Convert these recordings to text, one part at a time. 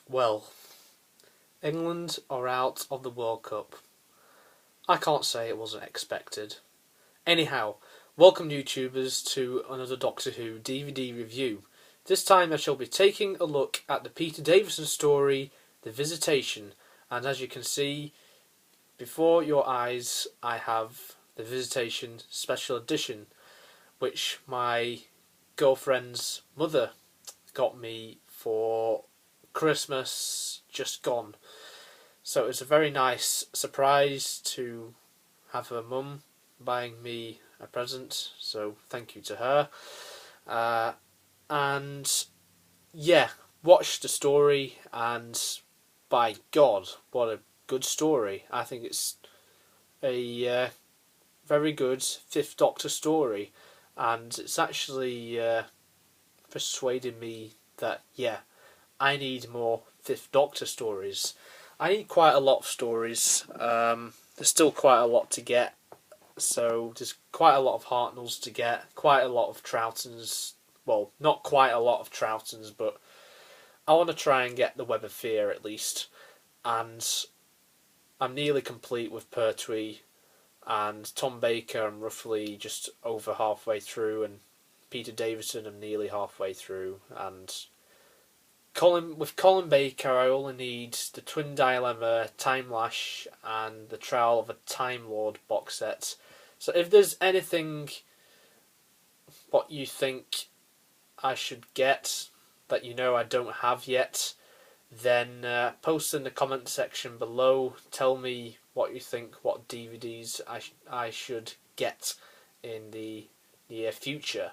Well, England are out of the World Cup. I can't say it wasn't expected. Anyhow, welcome YouTubers to another Doctor Who DVD review. This time I shall be taking a look at the Peter Davison story, The Visitation, and as you can see before your eyes I have the Visitation Special Edition, which my girlfriend's mother got me for Christmas just gone. So it was a very nice surprise to have her mum buying me a present, so thank you to her. And yeah, watched the story, and by God, what a good story. I think it's a very good Fifth Doctor story, and it's actually persuaded me that, yeah, I need more Fifth Doctor stories. I need quite a lot of stories. There's still quite a lot to get. So there's quite a lot of Hartnells to get, quite a lot of Troughtons. Well, not quite a lot of Troughtons, but I want to try and get the Web of Fear at least. And I'm nearly complete with Pertwee, and Tom Baker I'm roughly just over halfway through, and Peter Davison I'm nearly halfway through, and Colin Baker I only need the Twin Dilemma, Time Lash and the Trial of a Time Lord box set. So if there's anything what you think I should get that you know I don't have yet, then post in the comment section below. Tell me what you think, what DVDs I should get in the near future.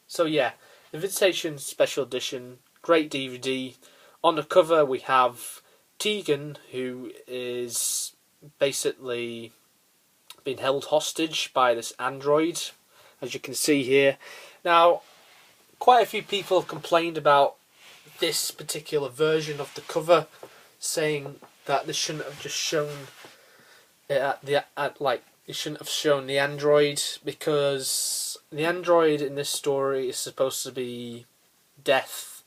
So yeah, the Visitation Special Edition, great DVD. On the cover we have Tegan, who is basically been held hostage by this android, as you can see here. Now, quite a few people have complained about this particular version of the cover, saying that this shouldn't have just shown it it shouldn't have shown the android, because the android in this story is supposed to be Death,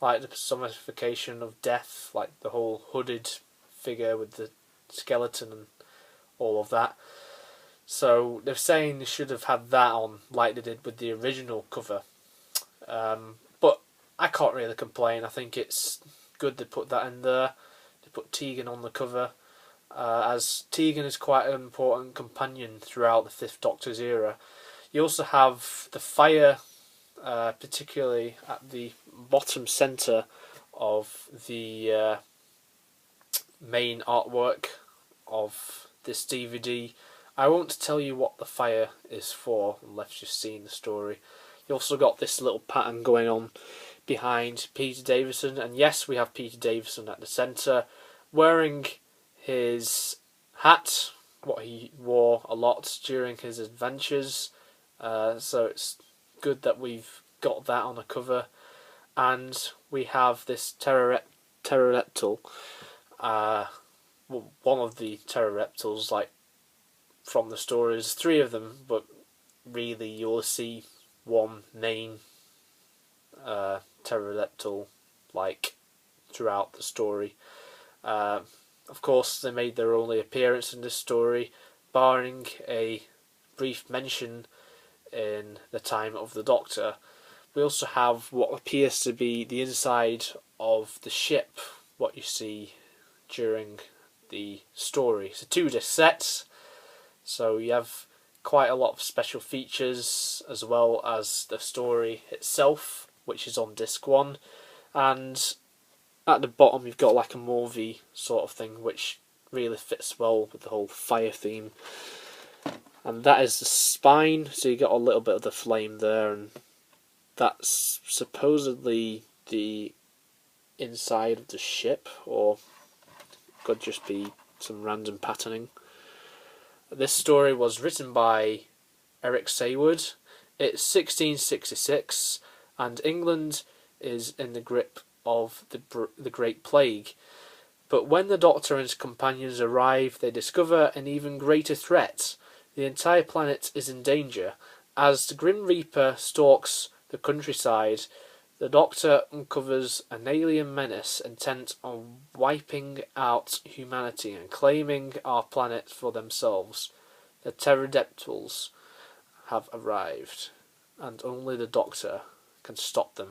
like the personification of Death, like the whole hooded figure with the skeleton and all of that. So they're saying they should have had that on like they did with the original cover. But I can't really complain. I think it's good they put that in there. They put Tegan on the cover, as Tegan is quite an important companion throughout the Fifth Doctor's era. You also have the fire, particularly at the bottom centre of the main artwork of this DVD. I won't tell you what the fire is for unless you've seen the story. You also got this little pattern going on behind Peter Davison, and yes, we have Peter Davison at the centre wearing his hat, what he wore a lot during his adventures. So it's good that we've got that on a cover. And we have this pterodactyl, one of the pterodactyls, like from the stories, three of them, but really you'll see one main pterodactyl like throughout the story. Of course, they made their only appearance in this story, barring a brief mention in the time of the Doctor. We also have what appears to be the inside of the ship, what you see during the story. It's a 2-disc set, so you have quite a lot of special features as well as the story itself, which is on disc 1, and at the bottom you've got like a movie sort of thing, which really fits well with the whole fire theme. And that is the spine, so you got a little bit of the flame there, and that's supposedly the inside of the ship, or could just be some random patterning. This story was written by Eric Saywood. It's 1666, and England is in the grip of the Great Plague. But when the Doctor and his companions arrive, they discover an even greater threat. The entire planet is in danger. As the Grim Reaper stalks the countryside, The Doctor uncovers an alien menace intent on wiping out humanity and claiming our planet for themselves. The pterodactyls have arrived, and only the Doctor can stop them.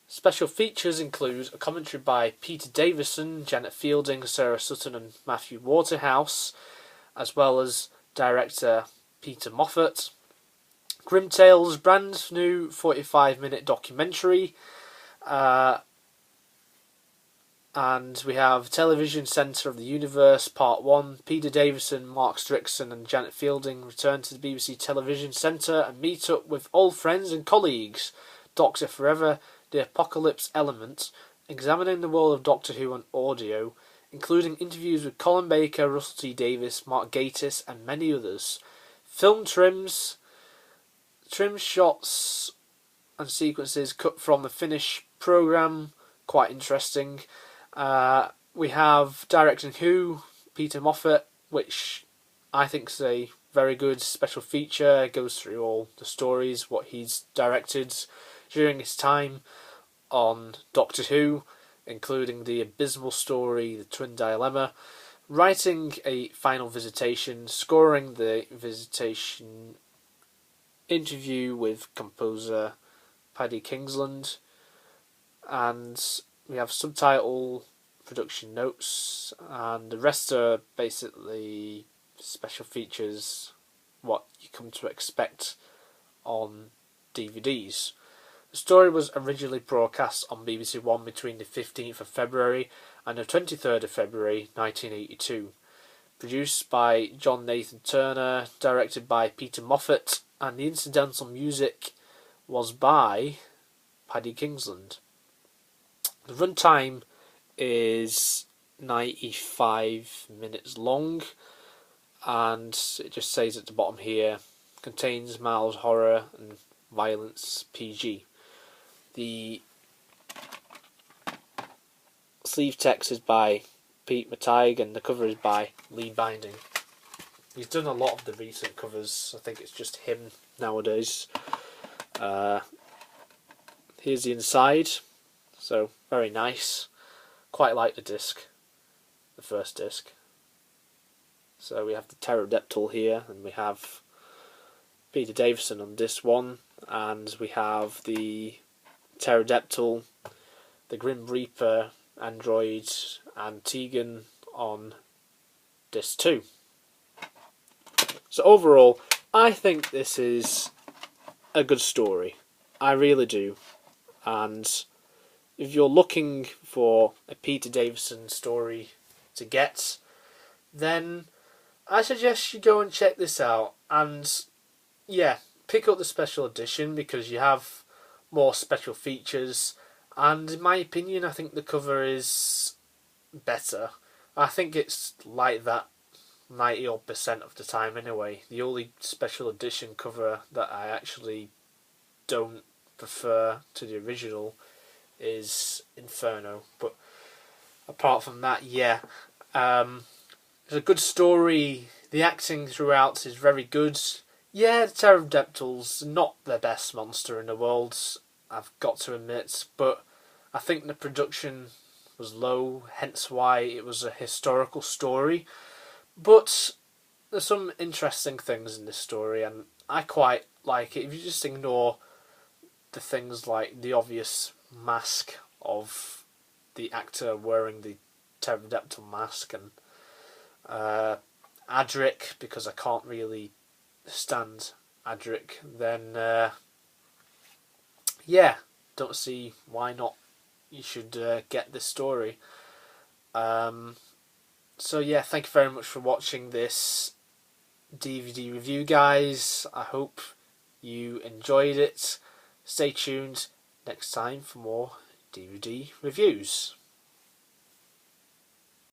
Special features include a commentary by Peter Davison, Janet Fielding, Sarah Sutton and Matthew Waterhouse, as well as director Peter Moffat. Grim Tales, brand new 45-minute documentary. And we have Television Centre of the Universe, Part 1. Peter Davison, Mark Strickson and Janet Fielding return to the BBC Television Centre and meet up with old friends and colleagues. Doctor Forever, The Apocalypse Element, examining the world of Doctor Who on audio, including interviews with Colin Baker, Russell T Davies, Mark Gatiss and many others. Film trims shots and sequences cut from the Finnish programme, quite interesting. We have Directing Who, Peter Moffat, which I think is a very good special feature. It goes through all the stories, what he's directed during his time on Doctor Who, including the abysmal story, the Twin Dilemma, writing a final Visitation, scoring the Visitation, interview with composer Paddy Kingsland, and we have subtitle, production notes, and the rest are basically special features, what you come to expect on DVDs. The story was originally broadcast on BBC One between the 15th of February and the 23rd of February 1982. Produced by John Nathan Turner, directed by Peter Moffat, and the incidental music was by Paddy Kingsland. The runtime is 95 minutes long, and it just says at the bottom here, contains mild horror and violence, PG. The sleeve text is by Pete Mattig and the cover is by Lee Binding. He's done a lot of the recent covers. I think it's just him nowadays. Here's the inside. So, very nice. Quite like the disc. The first disc. So we have the pterodactyl here, and we have Peter Davison on disc 1, and we have the pterodactyl, the Grim Reaper, android, and Tegan on disc 2. So overall, I think this is a good story. I really do. And if you're looking for a Peter Davison story to get, then I suggest you go and check this out. And yeah, pick up the special edition because you have more special features. And in my opinion, I think the cover is better. I think it's like that 90% of the time anyway. The only special edition cover that I actually don't prefer to the original is Inferno. But apart from that, yeah. It's a good story. The acting throughout is very good. Yeah, the pterodactyl's not the best monster in the world, I've got to admit, but I think the production was low, hence why it was a historical story. But there's some interesting things in this story, and I quite like it. If you just ignore the things like the obvious mask of the actor wearing the pterodactyl mask, and Adric, because I can't really stand Adric, then yeah, don't see why not. You should get this story. So yeah, thank you very much for watching this DVD review, guys. I hope you enjoyed it. Stay tuned next time for more DVD reviews.